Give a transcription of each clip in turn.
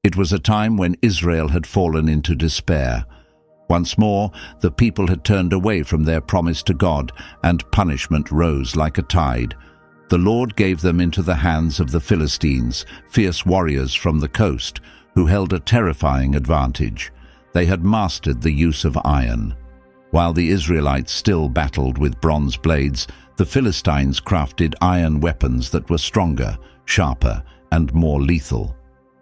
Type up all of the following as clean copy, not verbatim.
It was a time when Israel had fallen into despair. Once more, the people had turned away from their promise to God, and punishment rose like a tide. The Lord gave them into the hands of the Philistines, fierce warriors from the coast, who held a terrifying advantage. They had mastered the use of iron. While the Israelites still battled with bronze blades, the Philistines crafted iron weapons that were stronger, sharper, and more lethal.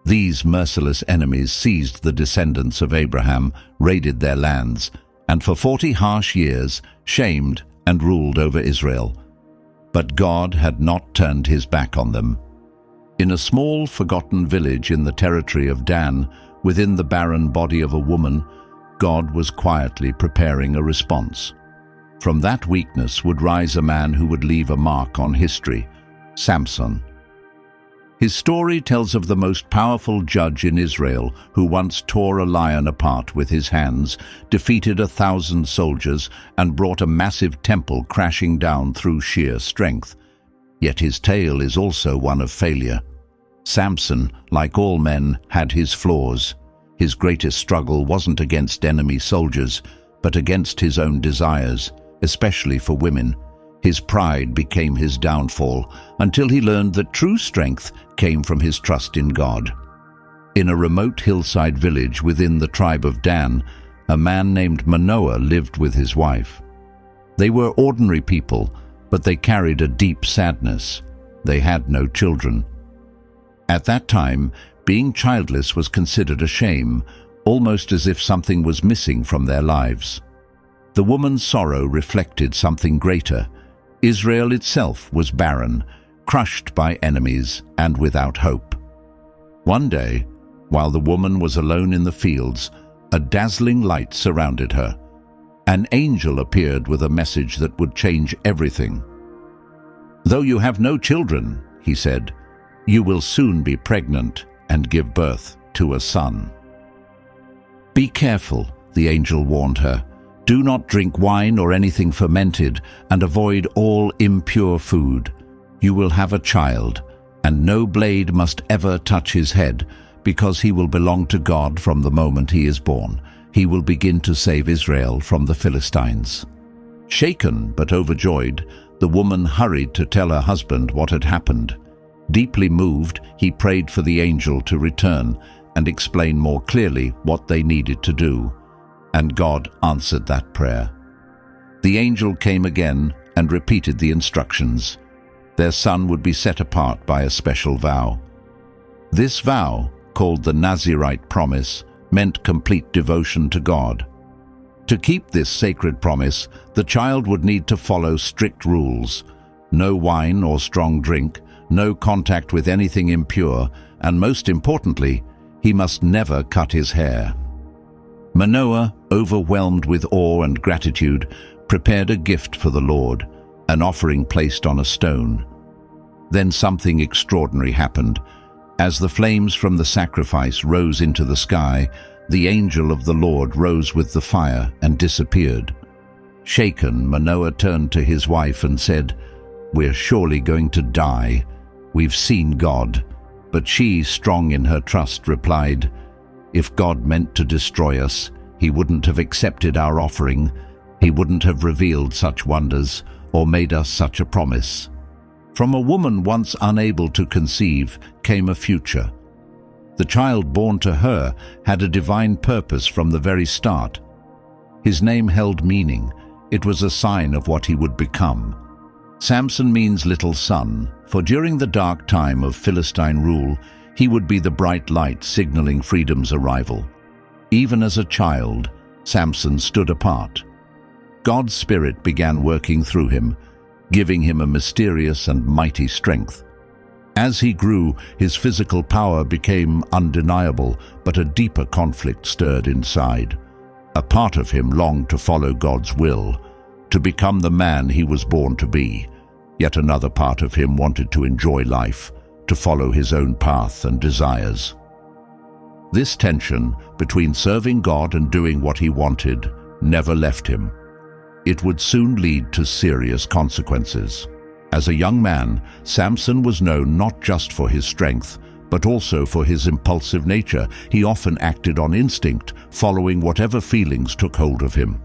These merciless enemies seized the descendants of Abraham, raided their lands, and for 40 harsh years shamed and ruled over Israel. But God had not turned his back on them. In a small, forgotten village in the territory of Dan, within the barren body of a woman, God was quietly preparing a response. From that weakness would rise a man who would leave a mark on history, Samson. His story tells of the most powerful judge in Israel who once tore a lion apart with his hands, defeated 1,000 soldiers, and brought a massive temple crashing down through sheer strength. Yet his tale is also one of failure. Samson, like all men, had his flaws. His greatest struggle wasn't against enemy soldiers, but against his own desires, especially for women. His pride became his downfall, until he learned that true strength came from his trust in God. In a remote hillside village within the tribe of Dan, a man named Manoah lived with his wife. They were ordinary people, but they carried a deep sadness. They had no children. At that time, being childless was considered a shame, almost as if something was missing from their lives. The woman's sorrow reflected something greater. Israel itself was barren, crushed by enemies, and without hope. One day, while the woman was alone in the fields, a dazzling light surrounded her. An angel appeared with a message that would change everything. "Though you have no children," he said, "you will soon be pregnant and give birth to a son." "Be careful," the angel warned her. "Do not drink wine or anything fermented, and avoid all impure food. You will have a child, and no blade must ever touch his head, because he will belong to God from the moment he is born. He will begin to save Israel from the Philistines." Shaken but overjoyed, the woman hurried to tell her husband what had happened. Deeply moved, he prayed for the angel to return and explain more clearly what they needed to do. And God answered that prayer. The angel came again and repeated the instructions. Their son would be set apart by a special vow. This vow, called the Nazirite promise, meant complete devotion to God. To keep this sacred promise, the child would need to follow strict rules: no wine or strong drink, no contact with anything impure, and most importantly, he must never cut his hair. Manoah, overwhelmed with awe and gratitude, prepared a gift for the Lord, an offering placed on a stone. Then something extraordinary happened. As the flames from the sacrifice rose into the sky, the angel of the Lord rose with the fire and disappeared. Shaken, Manoah turned to his wife and said, "We're surely going to die. We've seen God." But she, strong in her trust, replied, "If God meant to destroy us, he wouldn't have accepted our offering. He wouldn't have revealed such wonders or made us such a promise." From a woman once unable to conceive came a future. The child born to her had a divine purpose from the very start. His name held meaning. It was a sign of what he would become. Samson means little sun, for during the dark time of Philistine rule, he would be the bright light signaling freedom's arrival. Even as a child, Samson stood apart. God's Spirit began working through him, giving him a mysterious and mighty strength. As he grew, his physical power became undeniable, but a deeper conflict stirred inside. A part of him longed to follow God's will, to become the man he was born to be. Yet another part of him wanted to enjoy life, to follow his own path and desires. This tension between serving God and doing what he wanted never left him. It would soon lead to serious consequences. As a young man, Samson was known not just for his strength, but also for his impulsive nature. He often acted on instinct, following whatever feelings took hold of him.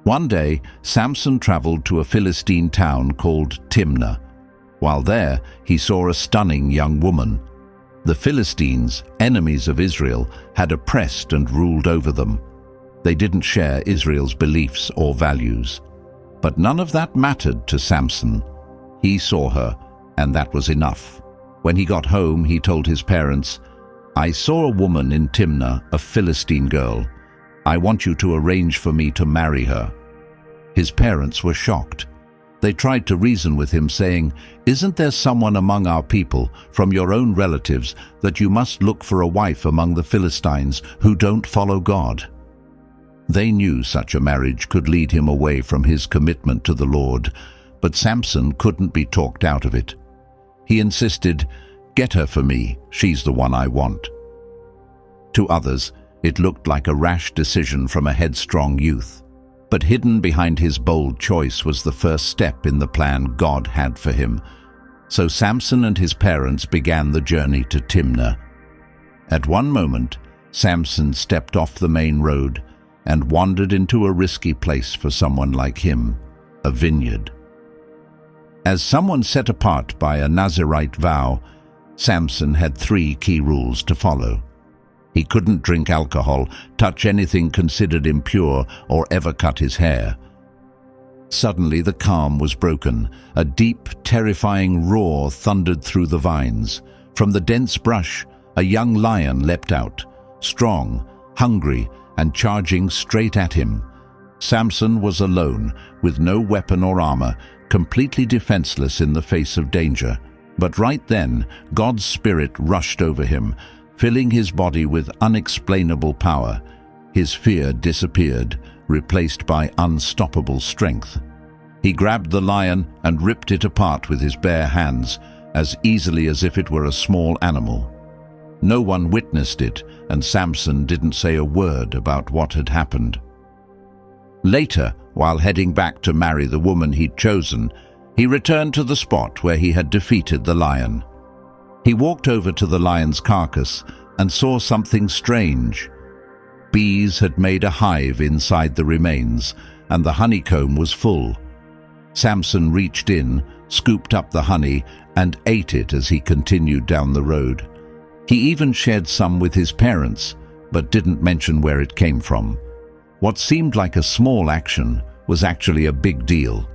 One day, Samson traveled to a Philistine town called Timnah. While there, he saw a stunning young woman. The Philistines, enemies of Israel, had oppressed and ruled over them. They didn't share Israel's beliefs or values. But none of that mattered to Samson. He saw her, and that was enough. When he got home, he told his parents, "I saw a woman in Timnah, a Philistine girl. I want you to arrange for me to marry her." His parents were shocked. They tried to reason with him, saying, "Isn't there someone among our people, from your own relatives, that you must look for a wife among the Philistines who don't follow God?" They knew such a marriage could lead him away from his commitment to the Lord, but Samson couldn't be talked out of it. He insisted, "Get her for me, she's the one I want." To others, it looked like a rash decision from a headstrong youth. But hidden behind his bold choice was the first step in the plan God had for him. So Samson and his parents began the journey to Timnah. At one moment, Samson stepped off the main road and wandered into a risky place for someone like him, a vineyard. As someone set apart by a Nazirite vow, Samson had 3 key rules to follow. He couldn't drink alcohol, touch anything considered impure, or ever cut his hair. Suddenly the calm was broken. A deep, terrifying roar thundered through the vines. From the dense brush, a young lion leapt out, strong, hungry, and charging straight at him. Samson was alone, with no weapon or armor, completely defenseless in the face of danger. But right then, God's Spirit rushed over him, filling his body with unexplainable power. His fear disappeared, replaced by unstoppable strength. He grabbed the lion and ripped it apart with his bare hands, as easily as if it were a small animal. No one witnessed it, and Samson didn't say a word about what had happened. Later, while heading back to marry the woman he'd chosen, he returned to the spot where he had defeated the lion. He walked over to the lion's carcass and saw something strange. Bees had made a hive inside the remains, and the honeycomb was full. Samson reached in, scooped up the honey, and ate it as he continued down the road. He even shared some with his parents, but didn't mention where it came from. What seemed like a small action was actually a big deal.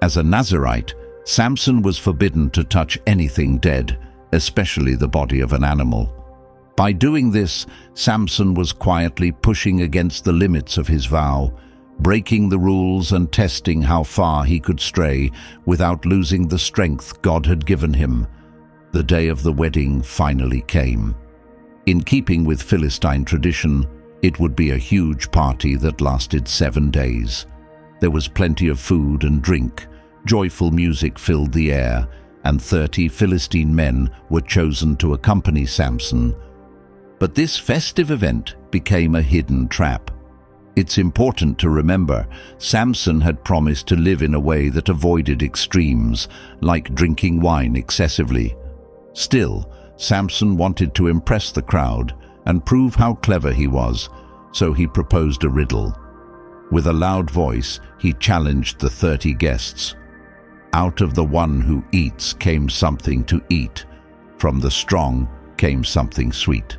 As a Nazirite, Samson was forbidden to touch anything dead, especially the body of an animal. By doing this, Samson was quietly pushing against the limits of his vow, breaking the rules and testing how far he could stray without losing the strength God had given him. The day of the wedding finally came. In keeping with Philistine tradition, it would be a huge party that lasted 7 days. There was plenty of food and drink, joyful music filled the air, and 30 Philistine men were chosen to accompany Samson. But this festive event became a hidden trap. It's important to remember, Samson had promised to live in a way that avoided extremes, like drinking wine excessively. Still, Samson wanted to impress the crowd and prove how clever he was, so he proposed a riddle. With a loud voice, he challenged the 30 guests. Out of the one who eats came something to eat. From the strong came something sweet.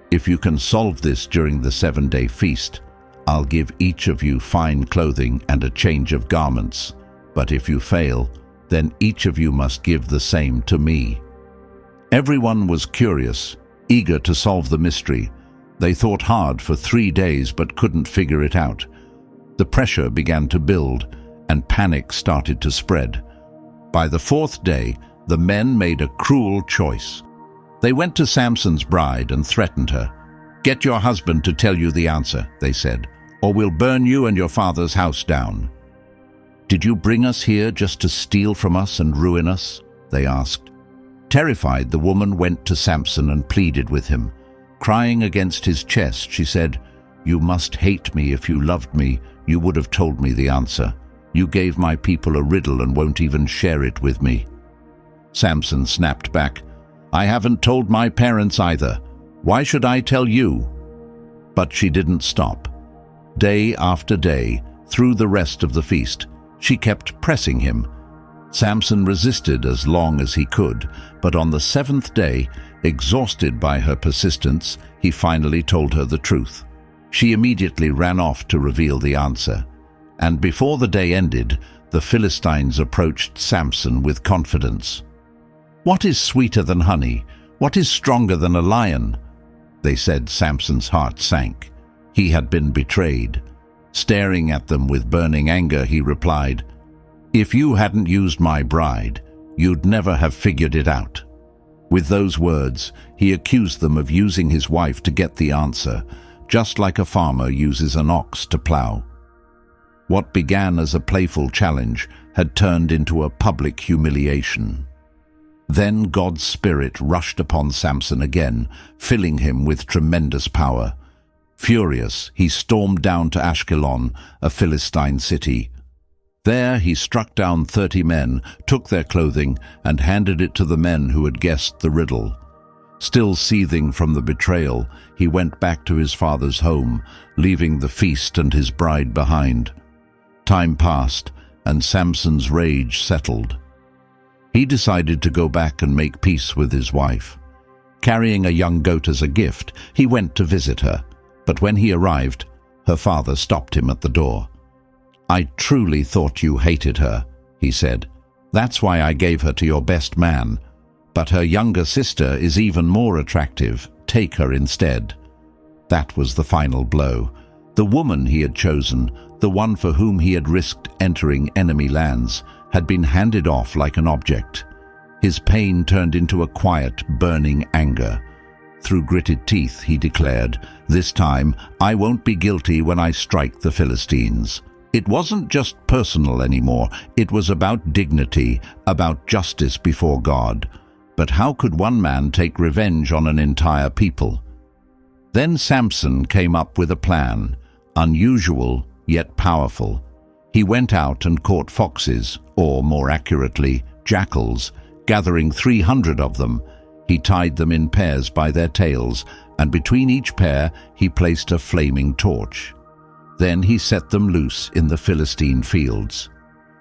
If you can solve this during the 7-day feast, I'll give each of you fine clothing and a change of garments. But if you fail, then each of you must give the same to me. Everyone was curious, eager to solve the mystery. They thought hard for 3 days but couldn't figure it out. The pressure began to build, and panic started to spread. By the 4th day, the men made a cruel choice. They went to Samson's bride and threatened her. "Get your husband to tell you the answer," they said, "or we'll burn you and your father's house down." "Did you bring us here just to steal from us and ruin us?" they asked. Terrified, the woman went to Samson and pleaded with him. Crying against his chest, she said, "You must hate me. If you loved me, you would have told me the answer. You gave my people a riddle and won't even share it with me." Samson snapped back, "I haven't told my parents either. Why should I tell you?" But she didn't stop. Day after day, through the rest of the feast, she kept pressing him. Samson resisted as long as he could, but on the seventh day, exhausted by her persistence, he finally told her the truth. She immediately ran off to reveal the answer. And before the day ended, the Philistines approached Samson with confidence. "What is sweeter than honey? What is stronger than a lion?" They said. Samson's heart sank. He had been betrayed. Staring at them with burning anger, he replied, "If you hadn't used my bride, you'd never have figured it out." With those words, he accused them of using his wife to get the answer, just like a farmer uses an ox to plow. What began as a playful challenge had turned into a public humiliation. Then God's Spirit rushed upon Samson again, filling him with tremendous power. Furious, he stormed down to Ashkelon, a Philistine city. There he struck down 30 men, took their clothing, and handed it to the men who had guessed the riddle. Still seething from the betrayal, he went back to his father's home, leaving the feast and his bride behind. Time passed, and Samson's rage settled. He decided to go back and make peace with his wife. Carrying a young goat as a gift, he went to visit her. But when he arrived, her father stopped him at the door. "I truly thought you hated her," he said. "That's why I gave her to your best man. But her younger sister is even more attractive. Take her instead." That was the final blow. The woman he had chosen, the one for whom he had risked entering enemy lands, had been handed off like an object. His pain turned into a quiet, burning anger. Through gritted teeth, he declared, "This time, I won't be guilty when I strike the Philistines." It wasn't just personal anymore. It was about dignity, about justice before God. But how could one man take revenge on an entire people? Then Samson came up with a plan, unusual yet powerful. He went out and caught foxes, or more accurately, jackals, gathering 300 of them. He tied them in pairs by their tails, and between each pair he placed a flaming torch. Then he set them loose in the Philistine fields.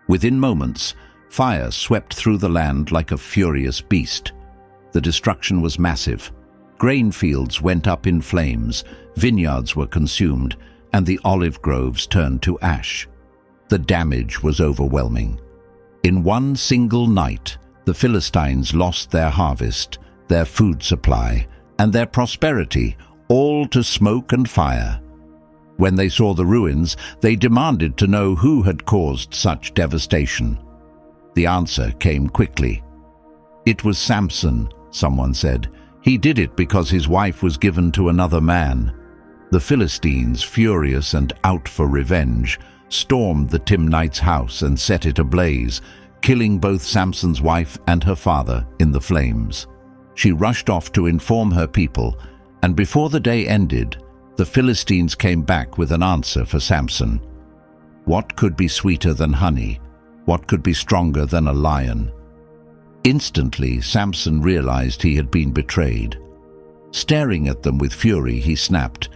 Within moments, fire swept through the land like a furious beast. The destruction was massive. Grain fields went up in flames, vineyards were consumed, and the olive groves turned to ash. The damage was overwhelming. In one single night, the Philistines lost their harvest, their food supply, and their prosperity, all to smoke and fire. When they saw the ruins, they demanded to know who had caused such devastation. The answer came quickly. "It was Samson," someone said. "He did it because his wife was given to another man." The Philistines, furious and out for revenge, stormed the Timnite's house and set it ablaze, killing both Samson's wife and her father in the flames. She rushed off to inform her people, and before the day ended, the Philistines came back with an answer for Samson. What could be sweeter than honey? What could be stronger than a lion? Instantly, Samson realized he had been betrayed. Staring at them with fury, he snapped,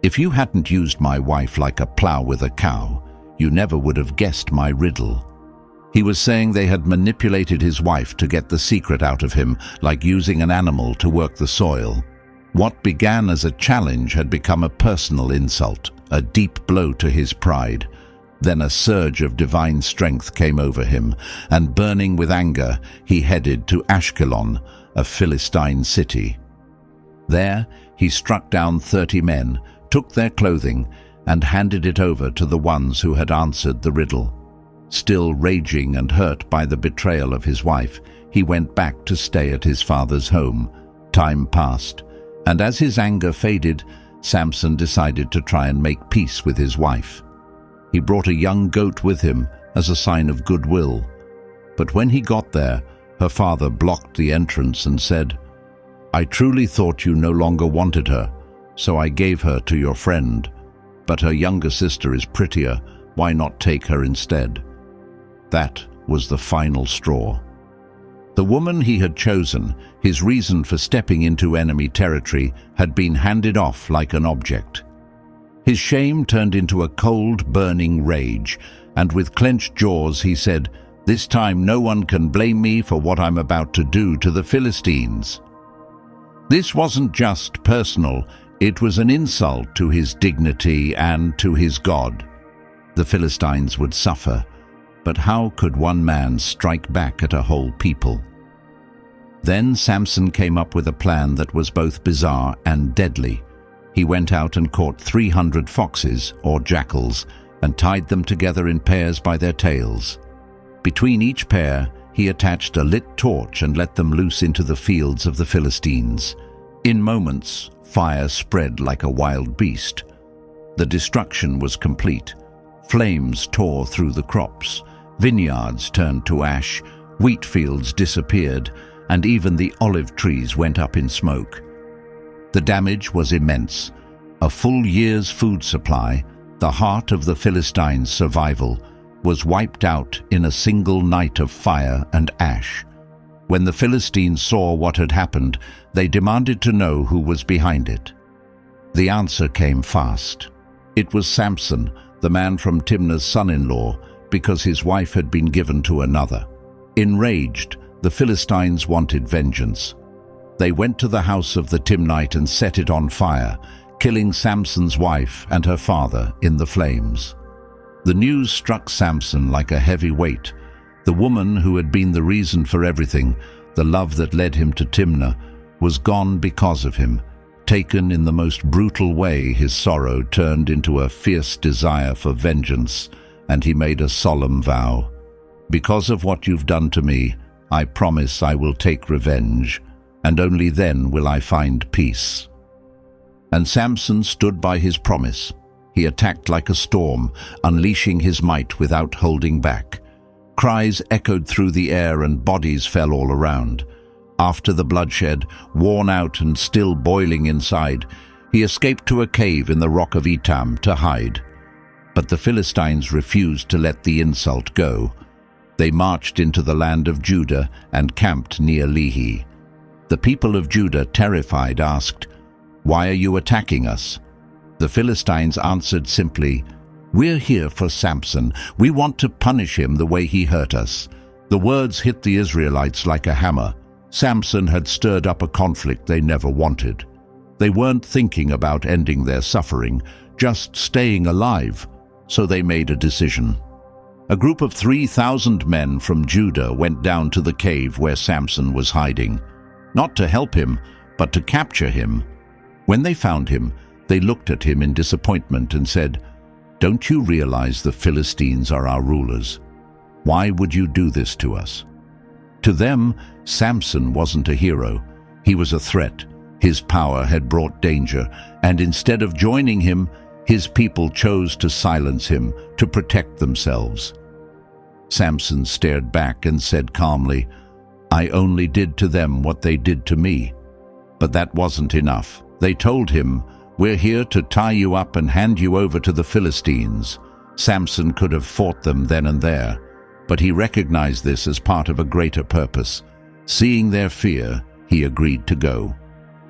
"If you hadn't used my wife like a plow with a cow, you never would have guessed my riddle." He was saying they had manipulated his wife to get the secret out of him, like using an animal to work the soil. What began as a challenge had become a personal insult, a deep blow to his pride. Then a surge of divine strength came over him, and burning with anger, he headed to Ashkelon, a Philistine city. There, he struck down 30 men, took their clothing, and handed it over to the ones who had answered the riddle. Still raging and hurt by the betrayal of his wife, he went back to stay at his father's home. Time passed, and as his anger faded, Samson decided to try and make peace with his wife. He brought a young goat with him as a sign of goodwill. But when he got there, her father blocked the entrance and said, "I truly thought you no longer wanted her, so I gave her to your friend. But her younger sister is prettier, why not take her instead?" That was the final straw. The woman he had chosen, his reason for stepping into enemy territory, had been handed off like an object. His shame turned into a cold, burning rage, and with clenched jaws he said, "This time no one can blame me for what I'm about to do to the Philistines." This wasn't just personal, it was an insult to his dignity and to his God. The Philistines would suffer, but how could one man strike back at a whole people? Then Samson came up with a plan that was both bizarre and deadly. He went out and caught 300 foxes, or jackals, and tied them together in pairs by their tails. Between each pair, he attached a lit torch and let them loose into the fields of the Philistines. In moments, fire spread like a wild beast. The destruction was complete. Flames tore through the crops. Vineyards turned to ash, wheat fields disappeared, and even the olive trees went up in smoke. The damage was immense. A full year's food supply, the heart of the Philistines' survival, was wiped out in a single night of fire and ash. When the Philistines saw what had happened, they demanded to know who was behind it. The answer came fast. It was Samson, the man from Timnah's son-in-law, because his wife had been given to another. Enraged, the Philistines wanted vengeance. They went to the house of the Timnite and set it on fire, killing Samson's wife and her father in the flames. The news struck Samson like a heavy weight. The woman who had been the reason for everything, the love that led him to Timnah, was gone because of him. Taken in the most brutal way, his sorrow turned into a fierce desire for vengeance, and he made a solemn vow. "Because of what you've done to me, I promise I will take revenge, and only then will I find peace." And Samson stood by his promise. He attacked like a storm, unleashing his might without holding back. Cries echoed through the air and bodies fell all around. After the bloodshed, worn out and still boiling inside, he escaped to a cave in the rock of Etam to hide. But the Philistines refused to let the insult go. They marched into the land of Judah and camped near Lehi. The people of Judah, terrified, asked, "Why are you attacking us?" The Philistines answered simply, "We're here for Samson. We want to punish him the way he hurt us." The words hit the Israelites like a hammer. Samson had stirred up a conflict they never wanted. They weren't thinking about ending their suffering, just staying alive, so they made a decision. A group of 3,000 men from Judah went down to the cave where Samson was hiding, not to help him, but to capture him. When they found him, they looked at him in disappointment and said, "Don't you realize the Philistines are our rulers? Why would you do this to us?" To them, Samson wasn't a hero. He was a threat. His power had brought danger, and instead of joining him, his people chose to silence him, to protect themselves. Samson stared back and said calmly, "I only did to them what they did to me." But that wasn't enough. They told him, "We're here to tie you up and hand you over to the Philistines." Samson could have fought them then and there, but he recognized this as part of a greater purpose. Seeing their fear, he agreed to go.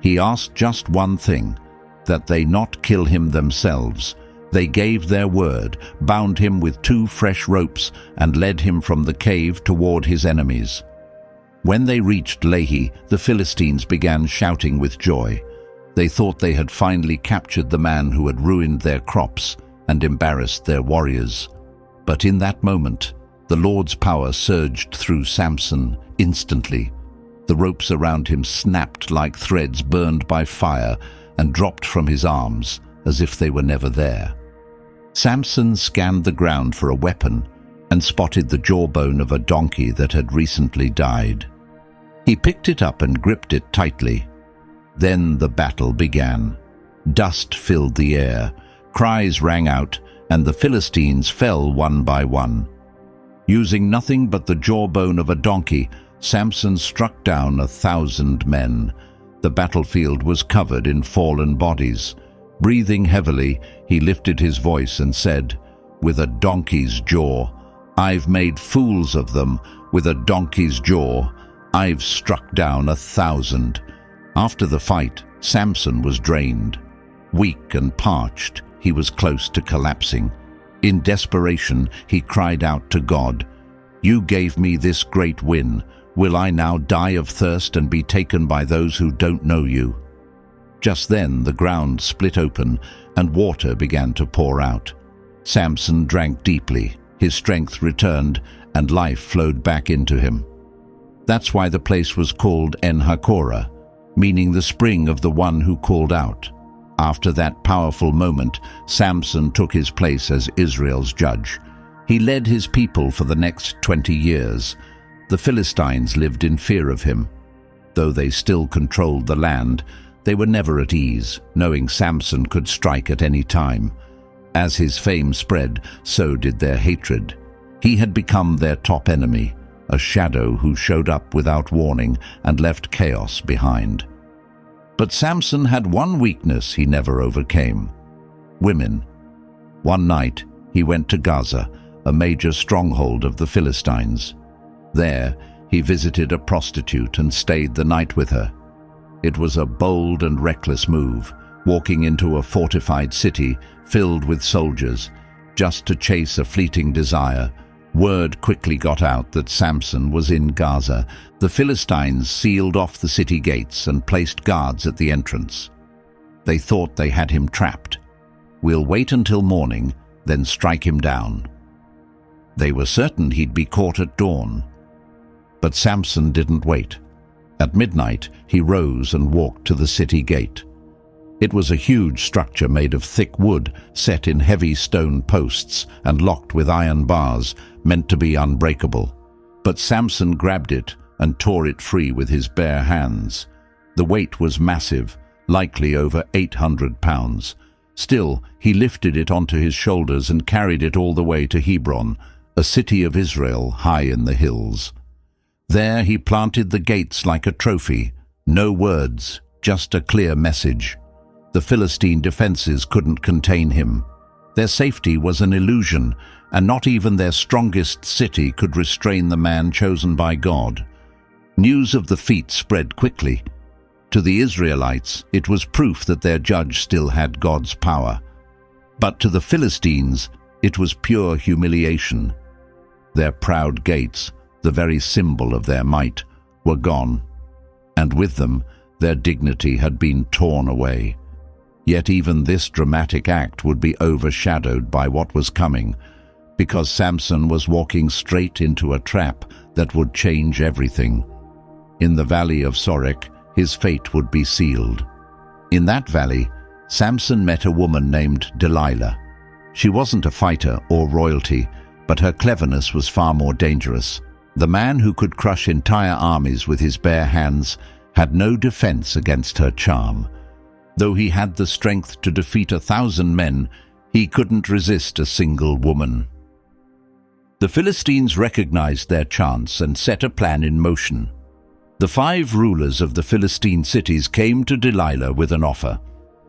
He asked just one thing, that they not kill him themselves. They gave their word, bound him with 2 fresh ropes, and led him from the cave toward his enemies. When they reached Lehi, the Philistines began shouting with joy. They thought they had finally captured the man who had ruined their crops and embarrassed their warriors. But in that moment, the Lord's power surged through Samson instantly. The ropes around him snapped like threads burned by fire and dropped from his arms as if they were never there. Samson scanned the ground for a weapon and spotted the jawbone of a donkey that had recently died. He picked it up and gripped it tightly. Then the battle began. Dust filled the air, cries rang out, and the Philistines fell one by one. Using nothing but the jawbone of a donkey, Samson struck down 1,000 men. The battlefield was covered in fallen bodies. Breathing heavily, he lifted his voice and said, "With a donkey's jaw, I've made fools of them. With a donkey's jaw, I've struck down 1,000. After the fight, Samson was drained. Weak and parched, he was close to collapsing. In desperation, he cried out to God, "You gave me this great win. Will I now die of thirst and be taken by those who don't know you?" Just then the ground split open and water began to pour out. Samson drank deeply, his strength returned, and life flowed back into him. That's why the place was called En-Hakkore, meaning the spring of the one who called out. After that powerful moment, Samson took his place as Israel's judge. He led his people for the next 20 years. The Philistines lived in fear of him. Though they still controlled the land, they were never at ease, knowing Samson could strike at any time. As his fame spread, so did their hatred. He had become their top enemy, a shadow who showed up without warning and left chaos behind. But Samson had one weakness he never overcame: women. One night, he went to Gaza, a major stronghold of the Philistines. There, he visited a prostitute and stayed the night with her. It was a bold and reckless move, walking into a fortified city filled with soldiers, just to chase a fleeting desire. Word quickly got out that Samson was in Gaza. The Philistines sealed off the city gates and placed guards at the entrance. They thought they had him trapped. "We'll wait until morning, then strike him down." They were certain he'd be caught at dawn. But Samson didn't wait. At midnight, he rose and walked to the city gate. It was a huge structure made of thick wood, set in heavy stone posts and locked with iron bars, meant to be unbreakable. But Samson grabbed it and tore it free with his bare hands. The weight was massive, likely over 800 pounds. Still, he lifted it onto his shoulders and carried it all the way to Hebron, a city of Israel high in the hills. There he planted the gates like a trophy. No words, just a clear message. The Philistine defenses couldn't contain him. Their safety was an illusion, and not even their strongest city could restrain the man chosen by God. News of the feat spread quickly. To the Israelites, it was proof that their judge still had God's power. But to the Philistines, it was pure humiliation. Their proud gates, the very symbol of their might, were gone, and with them, their dignity had been torn away. Yet even this dramatic act would be overshadowed by what was coming, because Samson was walking straight into a trap that would change everything. In the valley of Sorek, his fate would be sealed. In that valley, Samson met a woman named Delilah. She wasn't a fighter or royalty, but her cleverness was far more dangerous. The man who could crush entire armies with his bare hands had no defense against her charm. Though he had the strength to defeat 1,000 men, he couldn't resist a single woman. The Philistines recognized their chance and set a plan in motion. The 5 rulers of the Philistine cities came to Delilah with an offer.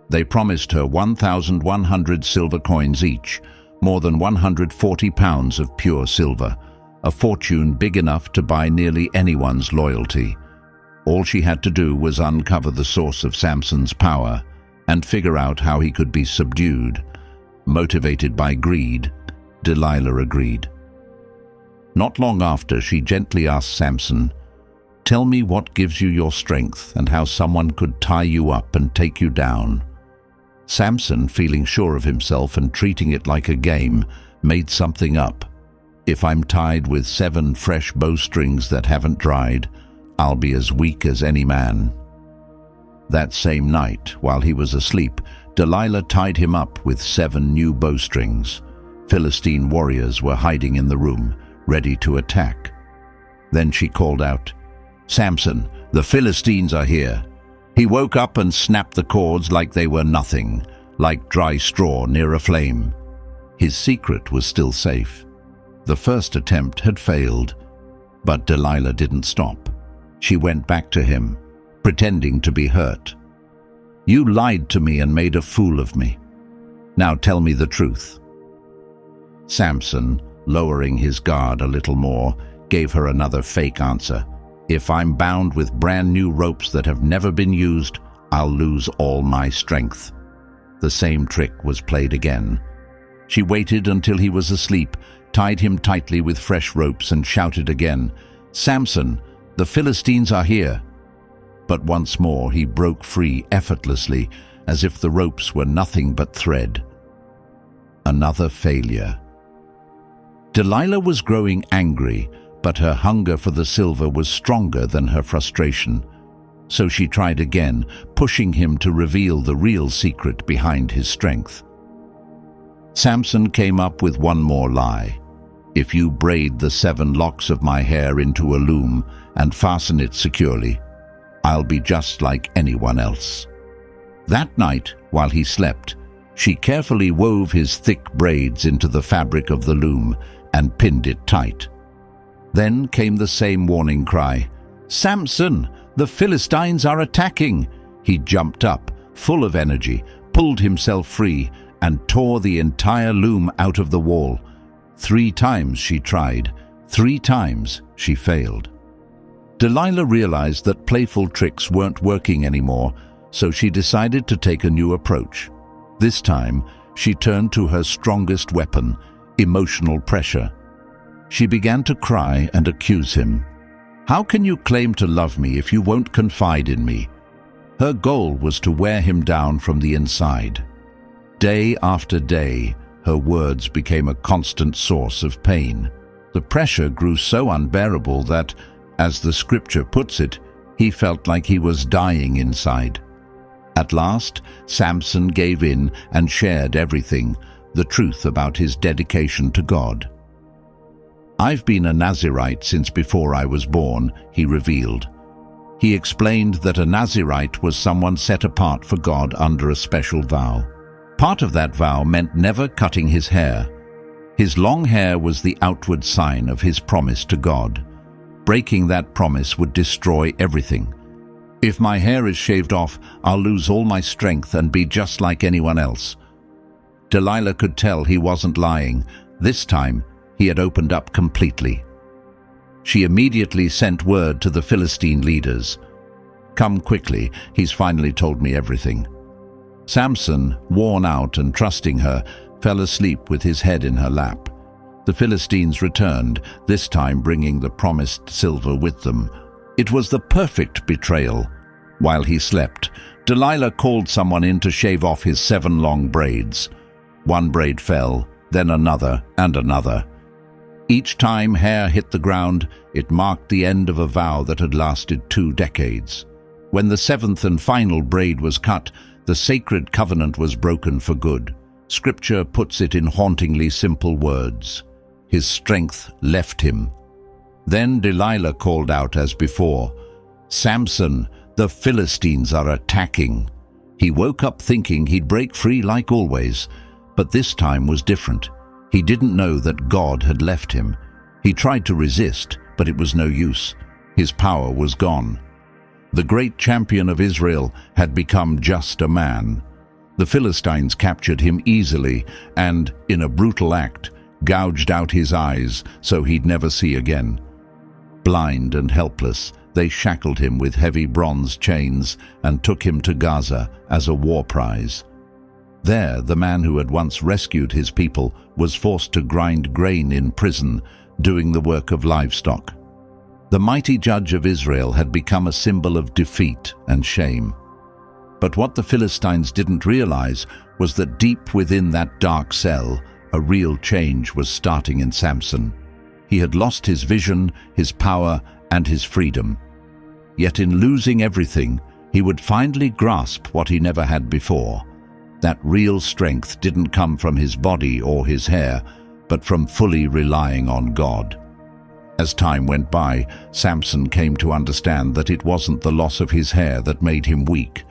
They promised her 1,100 silver coins each, more than 140 pounds of pure silver, a fortune big enough to buy nearly anyone's loyalty. All she had to do was uncover the source of Samson's power and figure out how he could be subdued. Motivated by greed, Delilah agreed. Not long after, she gently asked Samson, "Tell me what gives you your strength and how someone could tie you up and take you down." Samson, feeling sure of himself and treating it like a game, made something up. "If I'm tied with 7 fresh bowstrings that haven't dried, I'll be as weak as any man." That same night, while he was asleep, Delilah tied him up with 7 new bowstrings. Philistine warriors were hiding in the room, ready to attack. Then she called out, "Samson, the Philistines are here." He woke up and snapped the cords like they were nothing, like dry straw near a flame. His secret was still safe. The first attempt had failed, but Delilah didn't stop. She went back to him, pretending to be hurt. "You lied to me and made a fool of me. Now tell me the truth." Samson, lowering his guard a little more, gave her another fake answer. If I'm bound with brand new ropes that have never been used, I'll lose all my strength." The same trick was played again. She waited until he was asleep, tied him tightly with fresh ropes, and shouted again, "Samson, the Philistines are here." But once more he broke free effortlessly, as if the ropes were nothing but thread. Another failure. Delilah was growing angry, but her hunger for the silver was stronger than her frustration. So she tried again, pushing him to reveal the real secret behind his strength. Samson came up with one more lie. "If you braid the 7 locks of my hair into a loom and fasten it securely, I'll be just like anyone else." That night, while he slept, she carefully wove his thick braids into the fabric of the loom and pinned it tight. Then came the same warning cry, "Samson, the Philistines are attacking!" He jumped up, full of energy, pulled himself free, and tore the entire loom out of the wall. 3 times she tried. 3 times she failed. Delilah realized that playful tricks weren't working anymore, so she decided to take a new approach. This time, she turned to her strongest weapon, emotional pressure. She began to cry and accuse him. "How can you claim to love me if you won't confide in me?" Her goal was to wear him down from the inside. Day after day, her words became a constant source of pain. The pressure grew so unbearable that, as the scripture puts it, he felt like he was dying inside. At last, Samson gave in and shared everything, the truth about his dedication to God. "I've been a Nazirite since before I was born," he revealed. He explained that a Nazirite was someone set apart for God under a special vow. Part of that vow meant never cutting his hair. His long hair was the outward sign of his promise to God. Breaking that promise would destroy everything. "If my hair is shaved off, I'll lose all my strength and be just like anyone else." Delilah could tell he wasn't lying. This time, he had opened up completely. She immediately sent word to the Philistine leaders. "Come quickly, he's finally told me everything." Samson, worn out and trusting her, fell asleep with his head in her lap. The Philistines returned, this time bringing the promised silver with them. It was the perfect betrayal. While he slept, Delilah called someone in to shave off his 7 long braids. 1 braid fell, then another and another. Each time hair hit the ground, it marked the end of a vow that had lasted 2 decades. When the 7th and final braid was cut, the sacred covenant was broken for good. Scripture puts it in hauntingly simple words. His strength left him. Then Delilah called out as before, "Samson, the Philistines are attacking." He woke up thinking he'd break free like always, but this time was different. He didn't know that God had left him. He tried to resist, but it was no use. His power was gone. The great champion of Israel had become just a man. The Philistines captured him easily and, in a brutal act, gouged out his eyes so he'd never see again. Blind and helpless, they shackled him with heavy bronze chains and took him to Gaza as a war prize. There, the man who had once rescued his people was forced to grind grain in prison, doing the work of livestock. The mighty judge of Israel had become a symbol of defeat and shame. But what the Philistines didn't realize was that deep within that dark cell, a real change was starting in Samson. He had lost his vision, his power, and his freedom. Yet in losing everything, he would finally grasp what he never had before. That real strength didn't come from his body or his hair, but from fully relying on God. As time went by, Samson came to understand that it wasn't the loss of his hair that made him weak,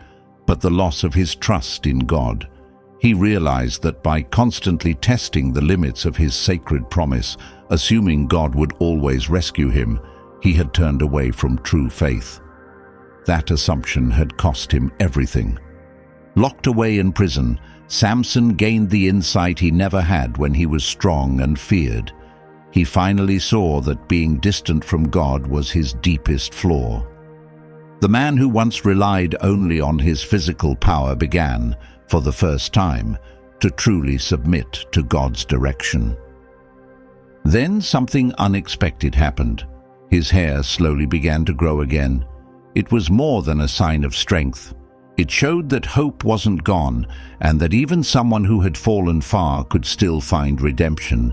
but the loss of his trust in God. He realized that by constantly testing the limits of his sacred promise, assuming God would always rescue him, he had turned away from true faith. That assumption had cost him everything. Locked away in prison, Samson gained the insight he never had when he was strong and feared. he finally saw that being distant from God was his deepest flaw. The man who once relied only on his physical power began, for the first time, to truly submit to God's direction. Then something unexpected happened. His hair slowly began to grow again. It was more than a sign of strength. It showed that hope wasn't gone, and that even someone who had fallen far could still find redemption.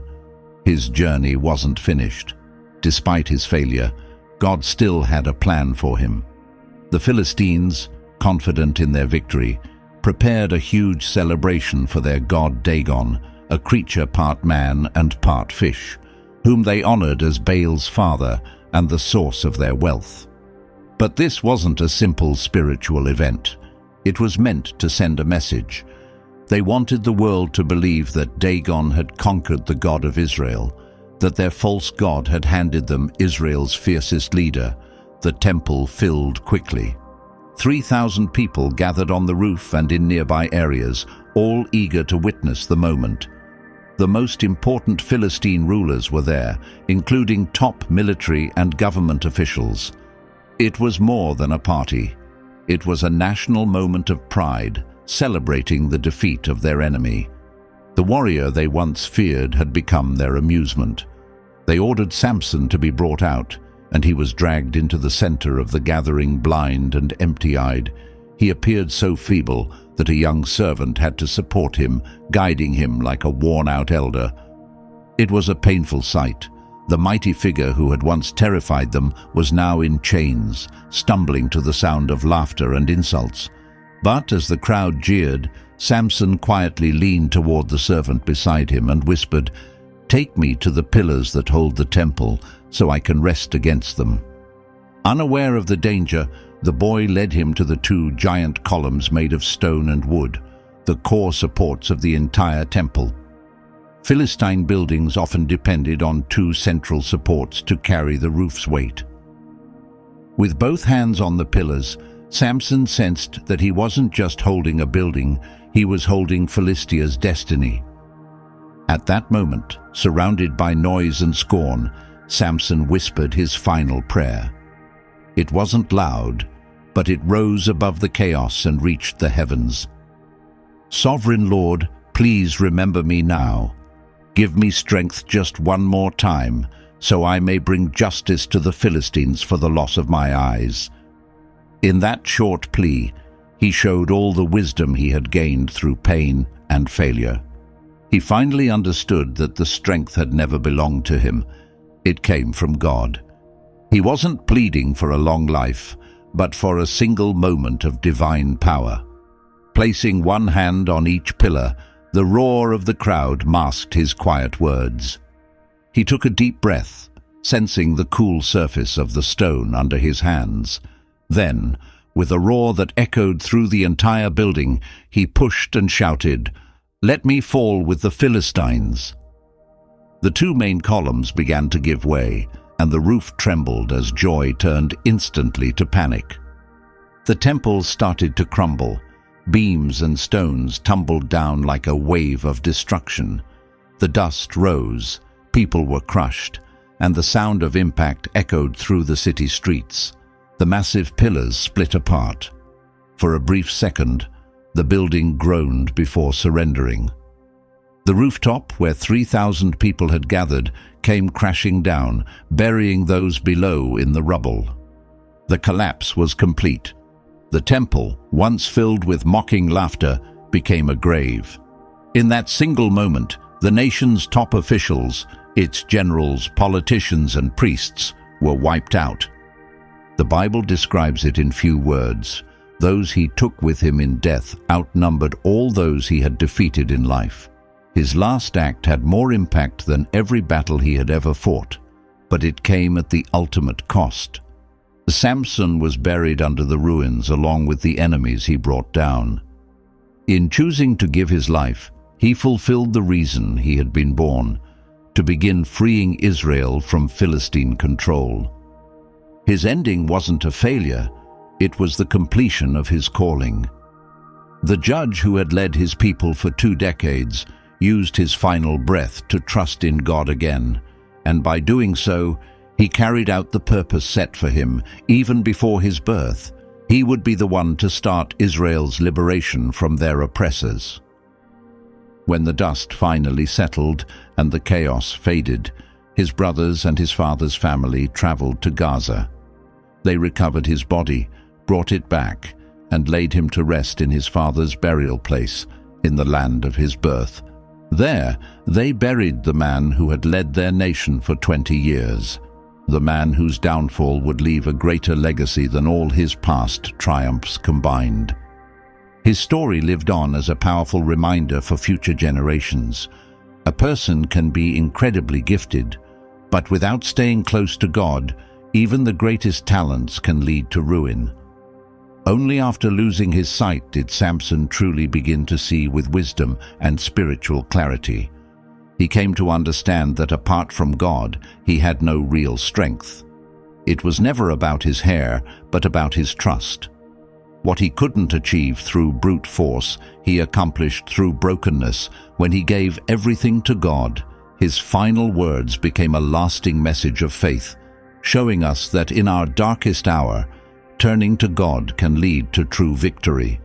His journey wasn't finished. Despite his failure, God still had a plan for him. The Philistines, confident in their victory, prepared a huge celebration for their god Dagon, a creature part man and part fish, whom they honored as Baal's father and the source of their wealth. But this wasn't a simple spiritual event. It was meant to send a message. They wanted the world to believe that Dagon had conquered the God of Israel, that their false god had handed them Israel's fiercest leader. The temple filled quickly. 3,000 people gathered on the roof and in nearby areas, all eager to witness the moment. The most important Philistine rulers were there, including top military and government officials. It was more than a party. It was a national moment of pride, celebrating the defeat of their enemy. The warrior they once feared had become their amusement. They ordered Samson to be brought out, and he was dragged into the center of the gathering, blind and empty-eyed. He appeared so feeble that a young servant had to support him, guiding him like a worn-out elder. It was a painful sight. The mighty figure who had once terrified them was now in chains, stumbling to the sound of laughter and insults. But as the crowd jeered, Samson quietly leaned toward the servant beside him and whispered, "Take me to the pillars that hold the temple, so I can rest against them." Unaware of the danger, the boy led him to the two giant columns made of stone and wood, the core supports of the entire temple. Philistine buildings often depended on two central supports to carry the roof's weight. With both hands on the pillars, Samson sensed that he wasn't just holding a building, he was holding Philistia's destiny. At that moment, surrounded by noise and scorn, Samson whispered his final prayer. It wasn't loud, but it rose above the chaos and reached the heavens. "Sovereign Lord, please remember me now. Give me strength just one more time, so I may bring justice to the Philistines for the loss of my eyes." In that short plea, he showed all the wisdom he had gained through pain and failure. He finally understood that the strength had never belonged to him. It came from God. He wasn't pleading for a long life, but for a single moment of divine power. Placing one hand on each pillar, the roar of the crowd masked his quiet words. He took a deep breath, sensing the cool surface of the stone under his hands. Then, with a roar that echoed through the entire building, he pushed and shouted, "Let me fall with the Philistines." The two main columns began to give way, and the roof trembled as joy turned instantly to panic. The temple started to crumble. Beams and stones tumbled down like a wave of destruction. The dust rose, people were crushed, and the sound of impact echoed through the city streets. The massive pillars split apart. For a brief second, the building groaned before surrendering. The rooftop, where 3,000 people had gathered, came crashing down, burying those below in the rubble. The collapse was complete. The temple, once filled with mocking laughter, became a grave. In that single moment, the nation's top officials, its generals, politicians, and priests, were wiped out. The Bible describes it in few words. Those he took with him in death outnumbered all those he had defeated in life. His last act had more impact than every battle he had ever fought, but it came at the ultimate cost. Samson was buried under the ruins along with the enemies he brought down. In choosing to give his life, he fulfilled the reason he had been born, to begin freeing Israel from Philistine control. His ending wasn't a failure, it was the completion of his calling. The judge who had led his people for 2 decades used his final breath to trust in God again. and by doing so, he carried out the purpose set for him even before his birth. He would be the one to start Israel's liberation from their oppressors. When the dust finally settled and the chaos faded, his brothers and his father's family traveled to Gaza. They recovered his body, brought it back, and laid him to rest in his father's burial place in the land of his birth. There, they buried the man who had led their nation for 20 years, the man whose downfall would leave a greater legacy than all his past triumphs combined. His story lived on as a powerful reminder for future generations. A person can be incredibly gifted, but without staying close to God, even the greatest talents can lead to ruin. Only after losing his sight did Samson truly begin to see with wisdom and spiritual clarity. He came to understand that apart from God, he had no real strength. It was never about his hair, but about his trust. What he couldn't achieve through brute force, he accomplished through brokenness when he gave everything to God. His final words became a lasting message of faith, showing us that in our darkest hour, turning to God can lead to true victory.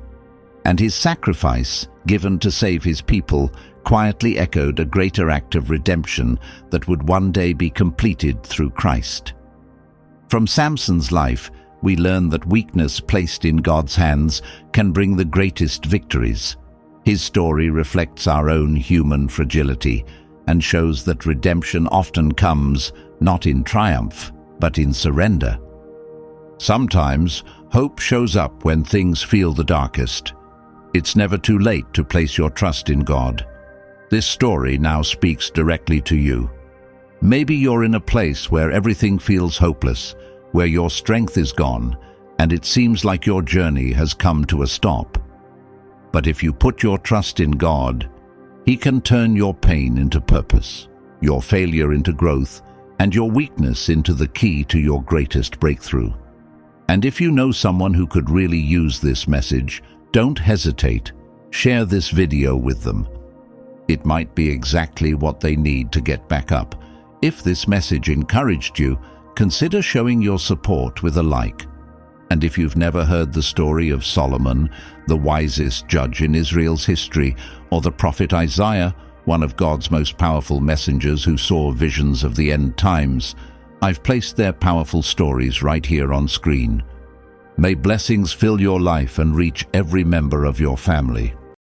And his sacrifice, given to save his people, quietly echoed a greater act of redemption that would one day be completed through Christ. From Samson's life, we learn that weakness placed in God's hands can bring the greatest victories. His story reflects our own human fragility and shows that redemption often comes not in triumph, but in surrender. Sometimes, hope shows up when things feel the darkest. It's never too late to place your trust in God. This story now speaks directly to you. Maybe you're in a place where everything feels hopeless, where your strength is gone, and it seems like your journey has come to a stop. But if you put your trust in God, He can turn your pain into purpose, your failure into growth, and your weakness into the key to your greatest breakthrough. And if you know someone who could really use this message, don't hesitate. Share this video with them. It might be exactly what they need to get back up. If this message encouraged you, consider showing your support with a like. And if you've never heard the story of Solomon, the wisest judge in Israel's history, or the prophet Isaiah, one of God's most powerful messengers who saw visions of the end times, I've placed their powerful stories right here on screen. May blessings fill your life and reach every member of your family.